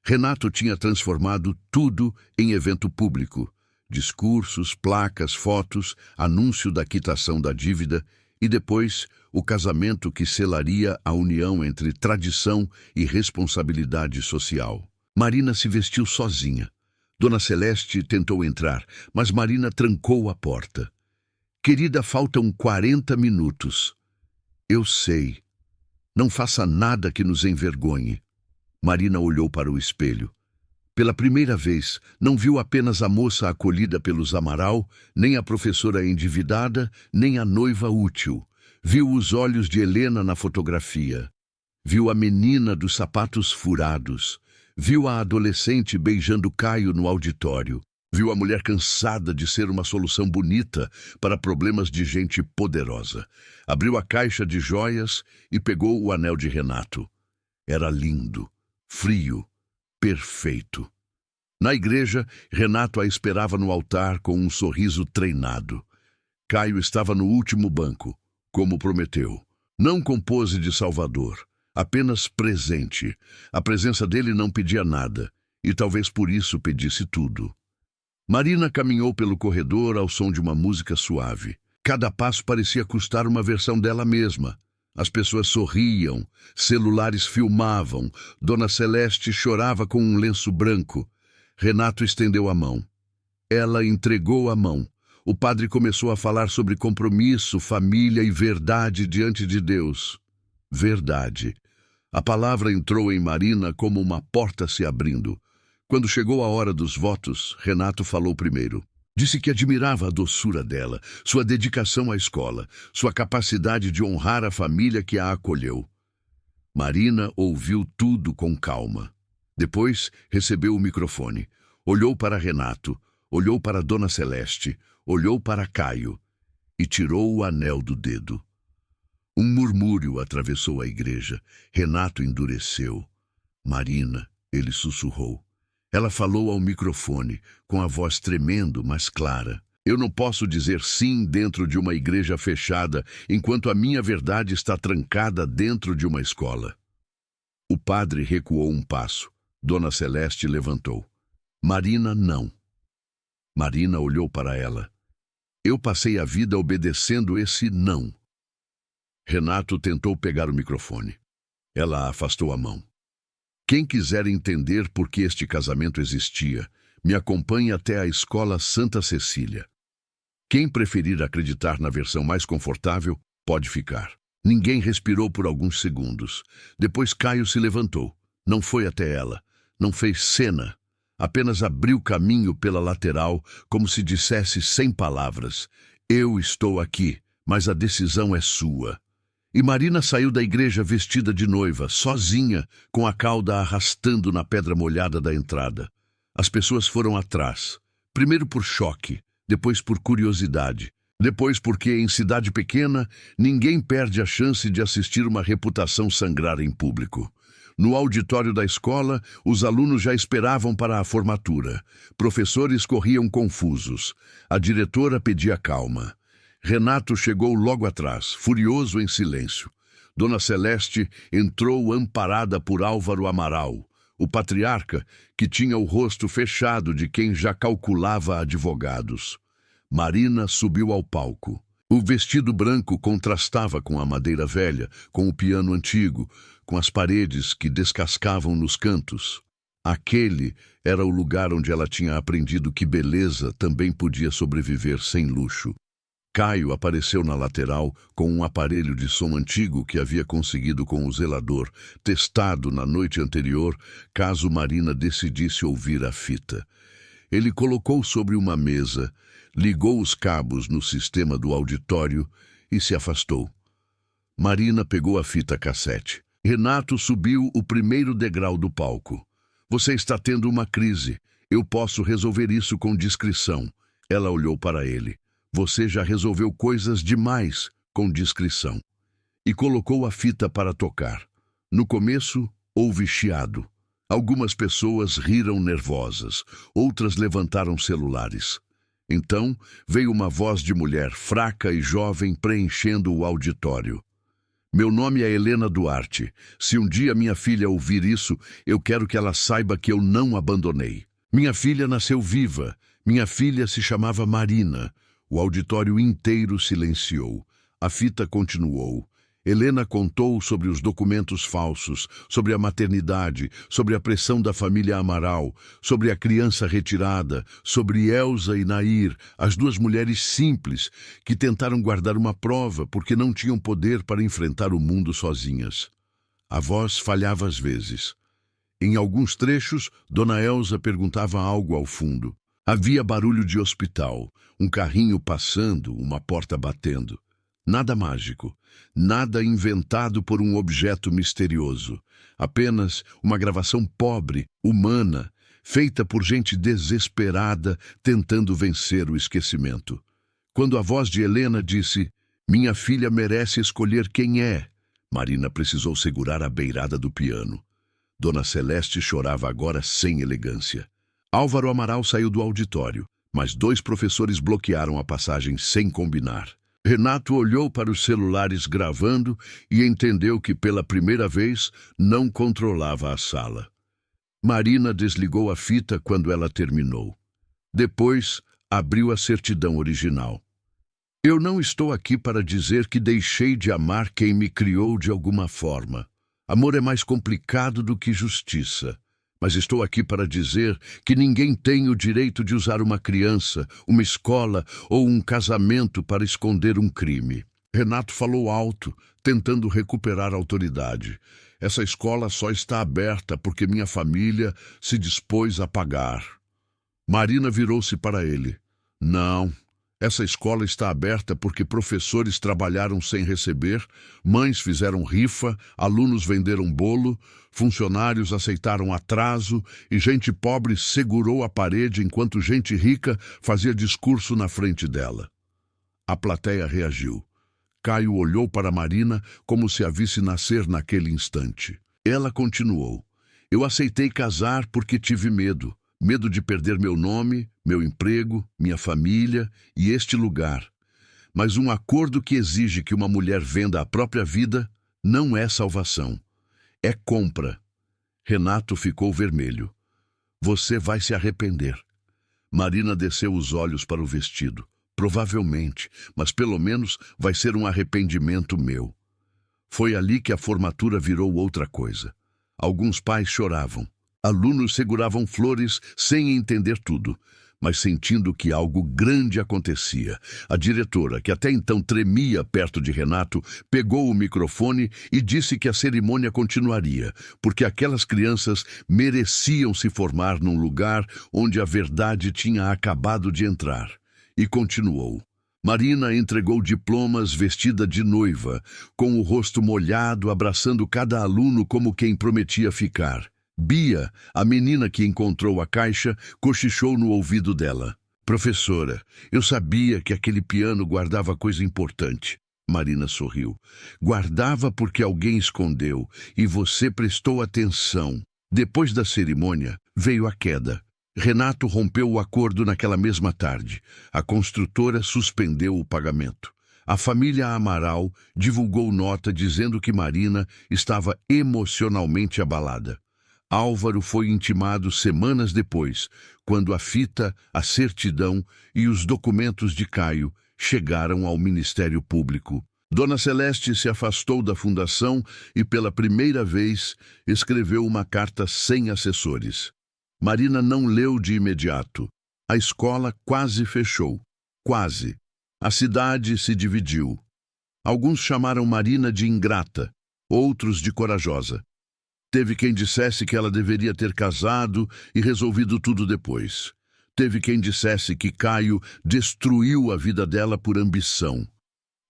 Renato tinha transformado tudo em evento público. Discursos, placas, fotos, anúncio da quitação da dívida e depois o casamento que selaria a união entre tradição e responsabilidade social. Marina se vestiu sozinha. Dona Celeste tentou entrar, mas Marina trancou a porta. Querida, faltam 40 minutos. Eu sei. Não faça nada que nos envergonhe. Marina olhou para o espelho. Pela primeira vez, não viu apenas a moça acolhida pelos Amaral, nem a professora endividada, nem a noiva útil. Viu os olhos de Helena na fotografia. Viu a menina dos sapatos furados. Viu a adolescente beijando Caio no auditório. Viu a mulher cansada de ser uma solução bonita para problemas de gente poderosa. Abriu a caixa de joias e pegou o anel de Renato. Era lindo, frio, perfeito. Na igreja, Renato a esperava no altar com um sorriso treinado. Caio estava no último banco, como prometeu. Não com pose de salvador, apenas presente. A presença dele não pedia nada, e talvez por isso pedisse tudo. Marina caminhou pelo corredor ao som de uma música suave. Cada passo parecia custar uma versão dela mesma. As pessoas sorriam, celulares filmavam, Dona Celeste chorava com um lenço branco. Renato estendeu a mão. Ela entregou a mão. O padre começou a falar sobre compromisso, família e verdade diante de Deus. Verdade. A palavra entrou em Marina como uma porta se abrindo. Quando chegou a hora dos votos, Renato falou primeiro. Disse que admirava a doçura dela, sua dedicação à escola, sua capacidade de honrar a família que a acolheu. Marina ouviu tudo com calma. Depois, recebeu o microfone. Olhou para Renato, olhou para Dona Celeste, olhou para Caio e tirou o anel do dedo. Um murmúrio atravessou a igreja. Renato endureceu. Marina, ele sussurrou. Ela falou ao microfone, com a voz tremendo, mas clara. Eu não posso dizer sim dentro de uma igreja fechada, enquanto a minha verdade está trancada dentro de uma escola. O padre recuou um passo. Dona Celeste levantou. Marina, não. Marina olhou para ela. Eu passei a vida obedecendo esse não. Renato tentou pegar o microfone. Ela afastou a mão. Quem quiser entender por que este casamento existia, me acompanhe até a escola Santa Cecília. Quem preferir acreditar na versão mais confortável, pode ficar. Ninguém respirou por alguns segundos. Depois Caio se levantou. Não foi até ela. Não fez cena. Apenas abriu caminho pela lateral, como se dissesse sem palavras. Eu estou aqui, mas a decisão é sua. E Marina saiu da igreja vestida de noiva, sozinha, com a cauda arrastando na pedra molhada da entrada. As pessoas foram atrás. Primeiro por choque, depois por curiosidade. Depois porque, em cidade pequena, ninguém perde a chance de assistir uma reputação sangrar em público. No auditório da escola, os alunos já esperavam para a formatura. Professores corriam confusos. A diretora pedia calma. Renato chegou logo atrás, furioso em silêncio. Dona Celeste entrou amparada por Álvaro Amaral, o patriarca que tinha o rosto fechado de quem já calculava advogados. Marina subiu ao palco. O vestido branco contrastava com a madeira velha, com o piano antigo, com as paredes que descascavam nos cantos. Aquele era o lugar onde ela tinha aprendido que beleza também podia sobreviver sem luxo. Caio apareceu na lateral com um aparelho de som antigo que havia conseguido com o zelador, testado na noite anterior, caso Marina decidisse ouvir a fita. Ele colocou sobre uma mesa, ligou os cabos no sistema do auditório e se afastou. Marina pegou a fita cassete. Renato subiu o primeiro degrau do palco. Você está tendo uma crise. Eu posso resolver isso com discrição. Ela olhou para ele. Você já resolveu coisas demais com discrição. E colocou a fita para tocar. No começo, houve chiado. Algumas pessoas riram nervosas, outras levantaram celulares. Então, veio uma voz de mulher fraca e jovem preenchendo o auditório. Meu nome é Helena Duarte. Se um dia minha filha ouvir isso, eu quero que ela saiba que eu não abandonei. Minha filha nasceu viva. Minha filha se chamava Marina. O auditório inteiro silenciou. A fita continuou. Helena contou sobre os documentos falsos, sobre a maternidade, sobre a pressão da família Amaral, sobre a criança retirada, sobre Elsa e Nair, as duas mulheres simples que tentaram guardar uma prova porque não tinham poder para enfrentar o mundo sozinhas. A voz falhava às vezes. Em alguns trechos, Dona Elsa perguntava algo ao fundo. Havia barulho de hospital, um carrinho passando, uma porta batendo. Nada mágico, nada inventado por um objeto misterioso. Apenas uma gravação pobre, humana, feita por gente desesperada tentando vencer o esquecimento. Quando a voz de Helena disse: "Minha filha merece escolher quem é", Marina precisou segurar a beirada do piano. Dona Celeste chorava agora sem elegância. Álvaro Amaral saiu do auditório, mas 2 professores bloquearam a passagem sem combinar. Renato olhou para os celulares gravando e entendeu que pela primeira vez não controlava a sala. Marina desligou a fita quando ela terminou. Depois, abriu a certidão original. "Eu não estou aqui para dizer que deixei de amar quem me criou de alguma forma. Amor é mais complicado do que justiça. Mas estou aqui para dizer que ninguém tem o direito de usar uma criança, uma escola ou um casamento para esconder um crime." Renato falou alto, tentando recuperar a autoridade. "Essa escola só está aberta porque minha família se dispôs a pagar." Marina virou-se para ele. "Não. Essa escola está aberta porque professores trabalharam sem receber, mães fizeram rifa, alunos venderam bolo, funcionários aceitaram atraso e gente pobre segurou a parede enquanto gente rica fazia discurso na frente dela." A plateia reagiu. Caio olhou para Marina como se a visse nascer naquele instante. Ela continuou: "Eu aceitei casar porque tive medo. Medo de perder meu nome, meu emprego, minha família e este lugar. Mas um acordo que exige que uma mulher venda a própria vida não é salvação. É compra." Renato ficou vermelho. "Você vai se arrepender." Marina desceu os olhos para o vestido. "Provavelmente, mas pelo menos vai ser um arrependimento meu." Foi ali que a formatura virou outra coisa. Alguns pais choravam. Alunos seguravam flores sem entender tudo, mas sentindo que algo grande acontecia. A diretora, que até então tremia perto de Renato, pegou o microfone e disse que a cerimônia continuaria, porque aquelas crianças mereciam se formar num lugar onde a verdade tinha acabado de entrar. E continuou. Marina entregou diplomas vestida de noiva, com o rosto molhado, abraçando cada aluno como quem prometia ficar. Bia, a menina que encontrou a caixa, cochichou no ouvido dela. "Professora, eu sabia que aquele piano guardava coisa importante." Marina sorriu. "Guardava porque alguém escondeu e você prestou atenção." Depois da cerimônia, veio a queda. Renato rompeu o acordo naquela mesma tarde. A construtora suspendeu o pagamento. A família Amaral divulgou nota dizendo que Marina estava emocionalmente abalada. Álvaro foi intimado semanas depois, quando a fita, a certidão e os documentos de Caio chegaram ao Ministério Público. Dona Celeste se afastou da fundação e, pela primeira vez, escreveu uma carta sem assessores. Marina não leu de imediato. A escola quase fechou. Quase. A cidade se dividiu. Alguns chamaram Marina de ingrata, outros de corajosa. Teve quem dissesse que ela deveria ter casado e resolvido tudo depois. Teve quem dissesse que Caio destruiu a vida dela por ambição.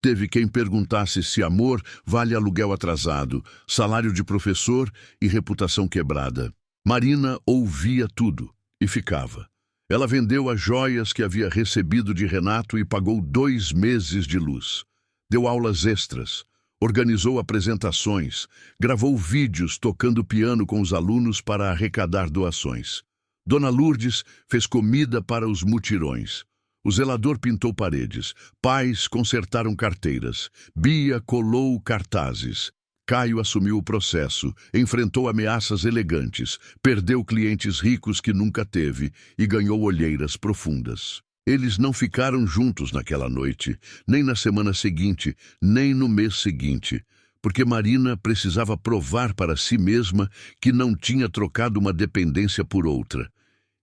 Teve quem perguntasse se amor vale aluguel atrasado, salário de professor e reputação quebrada. Marina ouvia tudo e ficava. Ela vendeu as joias que havia recebido de Renato e pagou 2 meses de luz. Deu aulas extras. Organizou apresentações, gravou vídeos tocando piano com os alunos para arrecadar doações. Dona Lourdes fez comida para os mutirões. O zelador pintou paredes. Pais consertaram carteiras. Bia colou cartazes. Caio assumiu o processo, enfrentou ameaças elegantes, perdeu clientes ricos que nunca teve e ganhou olheiras profundas. Eles não ficaram juntos naquela noite, nem na semana seguinte, nem no mês seguinte. porque Marina precisava provar para si mesma que não tinha trocado uma dependência por outra.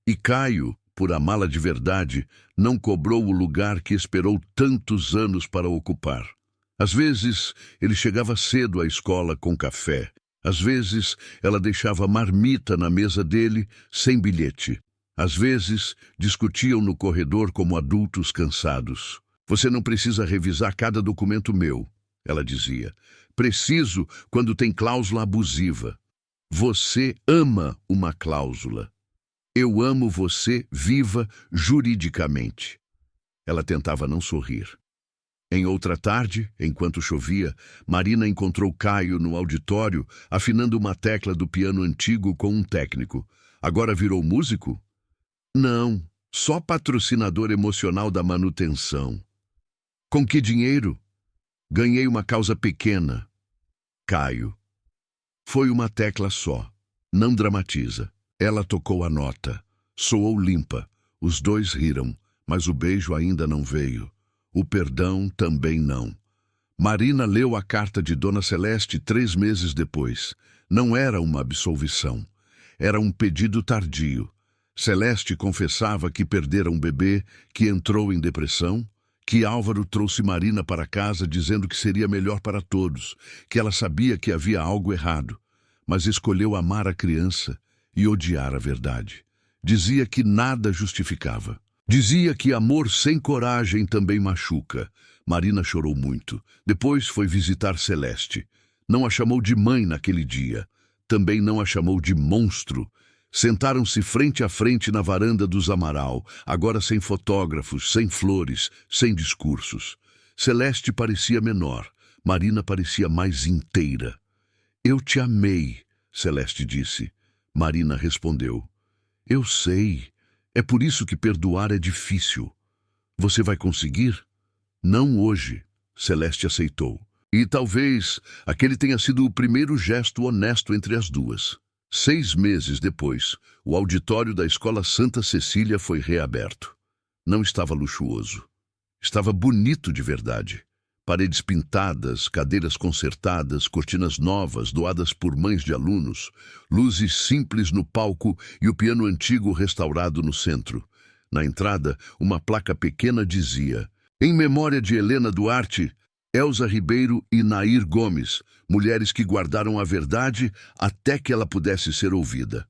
E Caio, por amá-la de verdade, não cobrou o lugar que esperou tantos anos para ocupar. Às vezes, ele chegava cedo à escola com café. Às vezes, ela deixava marmita na mesa dele, sem bilhete. Às vezes, discutiam no corredor como adultos cansados. Você não precisa revisar cada documento meu, ela dizia. Preciso quando tem cláusula abusiva. Você ama uma cláusula. Eu amo você viva juridicamente. Ela tentava não sorrir. Em outra tarde, enquanto chovia, Marina encontrou Caio no auditório, afinando uma tecla do piano antigo com um técnico. Agora virou músico? Não, só patrocinador emocional da manutenção. Com que dinheiro? Ganhei uma causa pequena. Caio. Foi uma tecla só. Não dramatiza. Ela tocou a nota. Soou limpa. Os dois riram, mas o beijo ainda não veio. O perdão também não. Marina leu a carta de Dona Celeste 3 meses depois. Não era uma absolvição. Era um pedido tardio. Celeste confessava que perdera um bebê, que entrou em depressão, que Álvaro trouxe Marina para casa dizendo que seria melhor para todos, que ela sabia que havia algo errado, mas escolheu amar a criança e odiar a verdade. Dizia que nada justificava. Dizia que amor sem coragem também machuca. Marina chorou muito. Depois foi visitar Celeste. Não a chamou de mãe naquele dia. Também não a chamou de monstro. Sentaram-se frente a frente na varanda dos Amaral, agora sem fotógrafos, sem flores, sem discursos. Celeste parecia menor. Marina parecia mais inteira. Eu te amei, Celeste disse. Marina respondeu. Eu sei. É por isso que perdoar é difícil. Você vai conseguir? Não hoje, Celeste aceitou. E talvez aquele tenha sido o primeiro gesto honesto entre as duas. 6 meses depois, o auditório da Escola Santa Cecília foi reaberto. Não estava luxuoso. Estava bonito de verdade. Paredes pintadas, cadeiras consertadas, cortinas novas doadas por mães de alunos, luzes simples no palco e o piano antigo restaurado no centro. Na entrada, uma placa pequena dizia: em memória de Helena Duarte, Elza Ribeiro e Nair Gomes, mulheres que guardaram a verdade até que ela pudesse ser ouvida.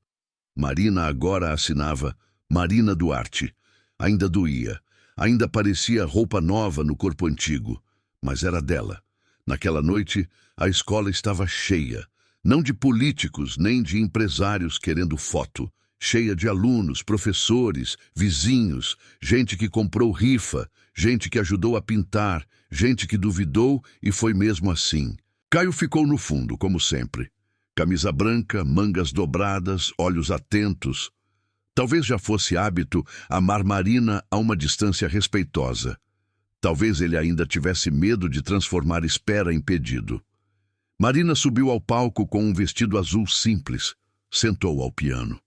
Marina agora assinava Marina Duarte. Ainda doía, ainda parecia roupa nova no corpo antigo. Mas era dela. Naquela noite, a escola estava cheia, não de políticos nem de empresários querendo foto, cheia de alunos, professores, vizinhos, gente que comprou rifa, gente que ajudou a pintar, gente que duvidou e foi mesmo assim. Caio ficou no fundo, como sempre. Camisa branca, mangas dobradas, olhos atentos. Talvez já fosse hábito amar Marina a uma distância respeitosa. Talvez ele ainda tivesse medo de transformar espera em pedido. Marina subiu ao palco com um vestido azul simples. Sentou ao piano.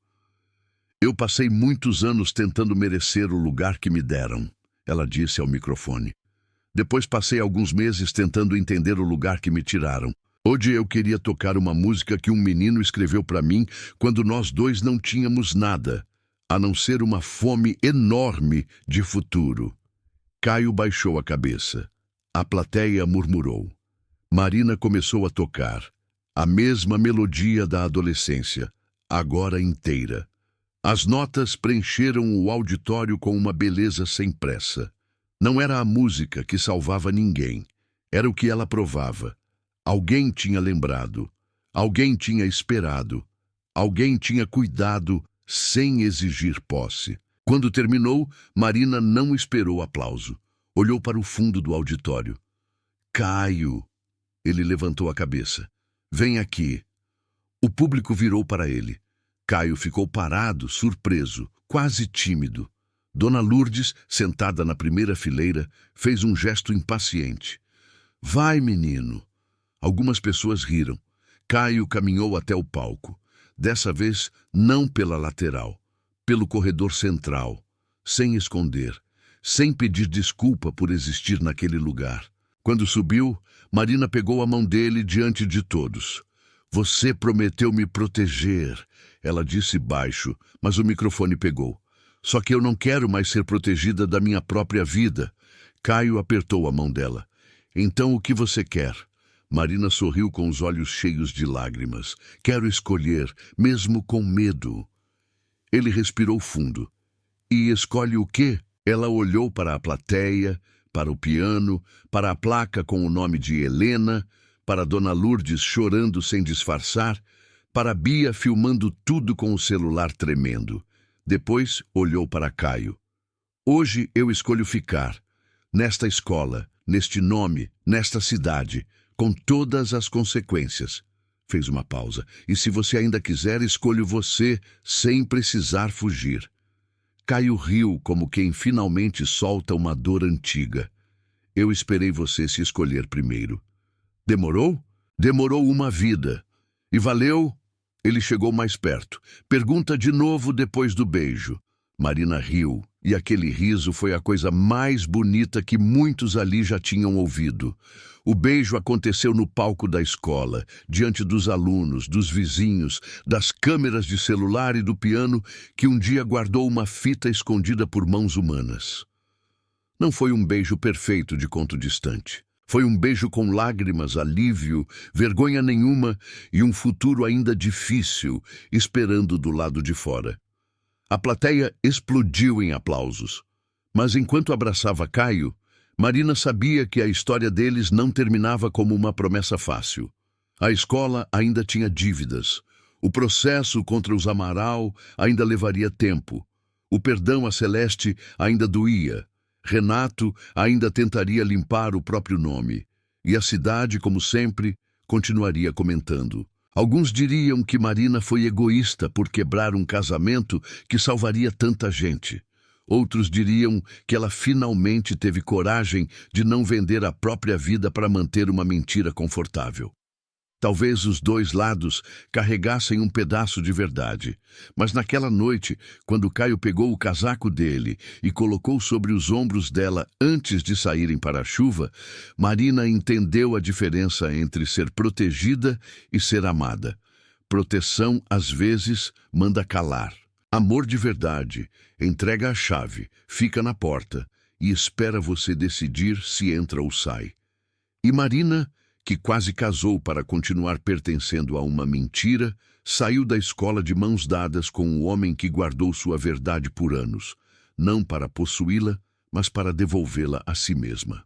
Eu passei muitos anos tentando merecer o lugar que me deram, ela disse ao microfone. Depois passei alguns meses tentando entender o lugar que me tiraram. Hoje eu queria tocar uma música que um menino escreveu para mim quando nós dois não tínhamos nada, a não ser uma fome enorme de futuro. Caio baixou a cabeça. A plateia murmurou. Marina começou a tocar. A mesma melodia da adolescência, agora inteira. As notas preencheram o auditório com uma beleza sem pressa. Não era a música que salvava ninguém. Era o que ela provava. Alguém tinha lembrado. Alguém tinha esperado. Alguém tinha cuidado sem exigir posse. Quando terminou, Marina não esperou aplauso. Olhou para o fundo do auditório. Caio! Ele levantou a cabeça. Vem aqui. O público virou para ele. Caio ficou parado, surpreso, quase tímido. Dona Lourdes, sentada na primeira fileira, fez um gesto impaciente. Vai, menino! Algumas pessoas riram. Caio caminhou até o palco. Dessa vez, não pela lateral. Pelo corredor central, sem esconder, sem pedir desculpa por existir naquele lugar. Quando subiu, Marina pegou a mão dele diante de todos. Você prometeu me proteger, ela disse baixo, mas o microfone pegou. Só que eu não quero mais ser protegida da minha própria vida. Caio apertou a mão dela. Então o que você quer? Marina sorriu com os olhos cheios de lágrimas. Quero escolher, mesmo com medo. Ele respirou fundo. E escolhe o quê? Ela olhou para a plateia, para o piano, para a placa com o nome de Helena, para Dona Lourdes chorando sem disfarçar, para Bia filmando tudo com o celular tremendo. Depois olhou para Caio. Hoje eu escolho ficar, nesta escola, neste nome, nesta cidade, com todas as consequências. Fez uma pausa. E se você ainda quiser, escolho você, sem precisar fugir. Caio riu como quem finalmente solta uma dor antiga. Eu esperei você se escolher primeiro. Demorou? Demorou uma vida. E valeu? Ele chegou mais perto. Pergunta de novo depois do beijo. Marina riu, e aquele riso foi a coisa mais bonita que muitos ali já tinham ouvido. O beijo aconteceu no palco da escola, diante dos alunos, dos vizinhos, das câmeras de celular e do piano que um dia guardou uma fita escondida por mãos humanas. Não foi um beijo perfeito de conto distante. Foi um beijo com lágrimas, alívio, vergonha nenhuma e um futuro ainda difícil, esperando do lado de fora. A plateia explodiu em aplausos. Mas enquanto abraçava Caio, Marina sabia que a história deles não terminava como uma promessa fácil. A escola ainda tinha dívidas. O processo contra os Amaral ainda levaria tempo. O perdão a Celeste ainda doía. Renato ainda tentaria limpar o próprio nome. E a cidade, como sempre, continuaria comentando. Alguns diriam que Marina foi egoísta por quebrar um casamento que salvaria tanta gente. Outros diriam que ela finalmente teve coragem de não vender a própria vida para manter uma mentira confortável. Talvez os dois lados carregassem um pedaço de verdade. Mas naquela noite, quando Caio pegou o casaco dele e colocou sobre os ombros dela antes de saírem para a chuva, Marina entendeu a diferença entre ser protegida e ser amada. Proteção, às vezes, manda calar. Amor de verdade entrega a chave, fica na porta e espera você decidir se entra ou sai. E Marina, que quase casou para continuar pertencendo a uma mentira, saiu da escola de mãos dadas com o homem que guardou sua verdade por anos, não para possuí-la, mas para devolvê-la a si mesma.